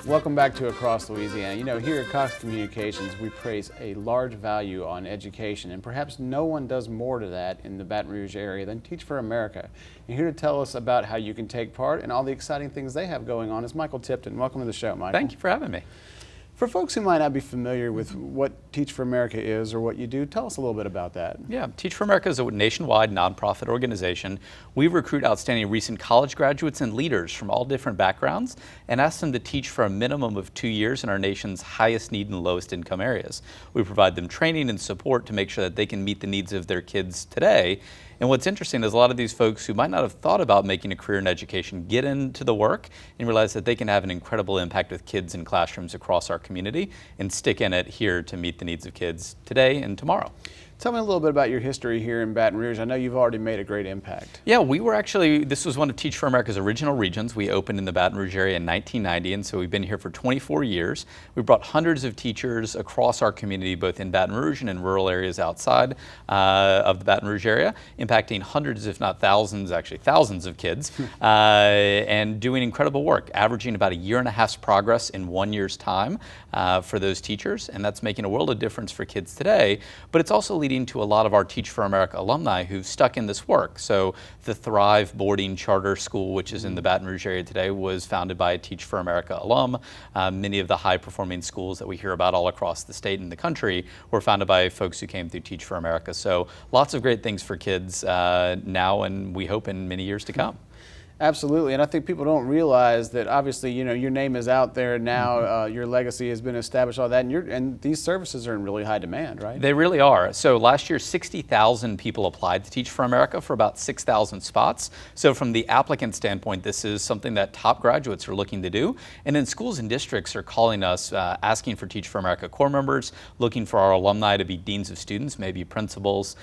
Welcome back to Across Louisiana. You know, here at Cox Communications, we place a large value on education, and perhaps no one does more to that in the Baton Rouge area than Teach for America. And here to tell us about how you can take part and all the exciting things they have going on is Michael Tipton. Welcome to the show, Michael. Thank you for having me. For folks who might not be familiar with what Teach for America is or what you do, tell us a little bit about that. Yeah, Teach for America is a nationwide nonprofit organization. We recruit outstanding recent college graduates and leaders from all different backgrounds and ask them to teach for a minimum of 2 years in our nation's highest need and lowest income areas. We provide them training and support to make sure that they can meet the needs of their kids today. And what's interesting is a lot of these folks who might not have thought about making a career in education get into the work and realize that they can have an incredible impact with kids in classrooms across our community and stick in it here to meet the needs of kids today and tomorrow. Tell me a little bit about your history here in Baton Rouge. I know you've already made a great impact. Yeah, this was one of Teach for America's original regions. We opened in the Baton Rouge area in 1990, and so we've been here for 24 years. We brought hundreds of teachers across our community, both in Baton Rouge and in rural areas outside of the Baton Rouge area, impacting hundreds, if not thousands, actually thousands of kids, and doing incredible work, averaging about 1.5 years progress in 1 year's time for those teachers, and that's making a world of difference for kids today. But it's also leading to a lot of our Teach for America alumni who've stuck in this work. So the Thrive Boarding Charter School, which is in the Baton Rouge area today, was founded by a Teach for America alum. Many of the high-performing schools that we hear about all across the state and the country were founded by folks who came through Teach for America. So lots of great things for kids now, and we hope in many years to come. Absolutely, and I think people don't realize that obviously, you know, your name is out there now, your legacy has been established, all that, and these services are in really high demand, right? They really are. So last year, 60,000 people applied to Teach for America for about 6,000 spots. So from the applicant standpoint, this is something that top graduates are looking to do. And then schools and districts are calling us, asking for Teach for America core members, looking for our alumni to be deans of students, maybe principals.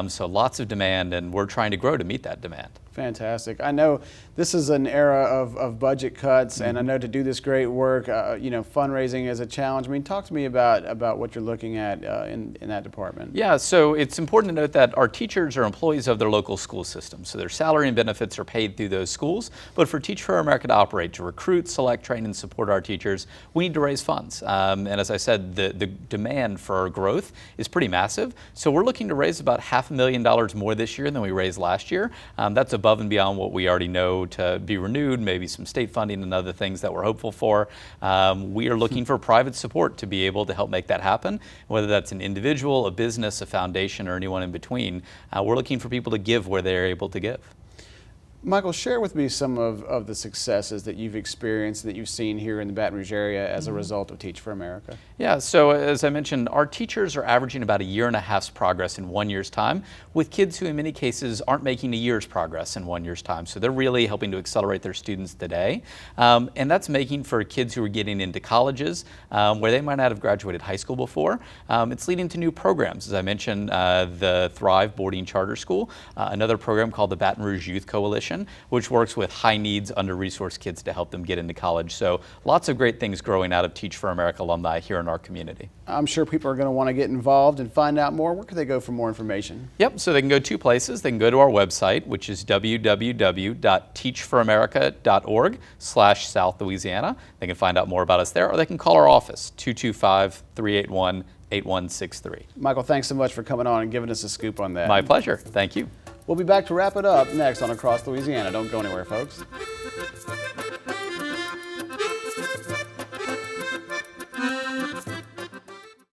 So lots of demand, and we're trying to grow to meet that demand. Fantastic. I know this is an era of budget cuts, and I know to do this great work, you know, fundraising is a challenge. I mean, talk to me about what you're looking at in that department. Yeah, so it's important to note that our teachers are employees of their local school system, so their salary and benefits are paid through those schools. But for Teach for America to operate, to recruit, select, train, and support our teachers, we need to raise funds. And as I said, the demand for our growth is pretty massive. So we're looking to raise about $500,000 more this year than we raised last year. That's above and beyond what we already know to be renewed, maybe some state funding and other things that we're hopeful for. We are looking for private support to be able to help make that happen, whether that's an individual, a business, a foundation, or anyone in between. We're looking for people to give where they're able to give. Michael, share with me some of the successes that you've experienced, that you've seen here in the Baton Rouge area as a result of Teach for America. Yeah, so as I mentioned, our teachers are averaging about 1.5 years progress in 1 year's time, with kids who in many cases aren't making a year's progress in 1 year's time. So they're really helping to accelerate their students today. And that's making for kids who are getting into colleges where they might not have graduated high school before. It's leading to new programs. As I mentioned, the Thrive Boarding Charter School, another program called the Baton Rouge Youth Coalition, which works with high needs, under-resourced kids to help them get into college. So lots of great things growing out of Teach for America alumni here in our community. I'm sure people are going to want to get involved and find out more. Where can they go for more information? Yep, so they can go 2 places. They can go to our website, which is www.teachforamerica.org/South Louisiana. They can find out more about us there, or they can call our office, 225-381-8163. Michael, thanks so much for coming on and giving us a scoop on that. My pleasure. Thank you. We'll be back to wrap it up next on Across Louisiana. Don't go anywhere, folks.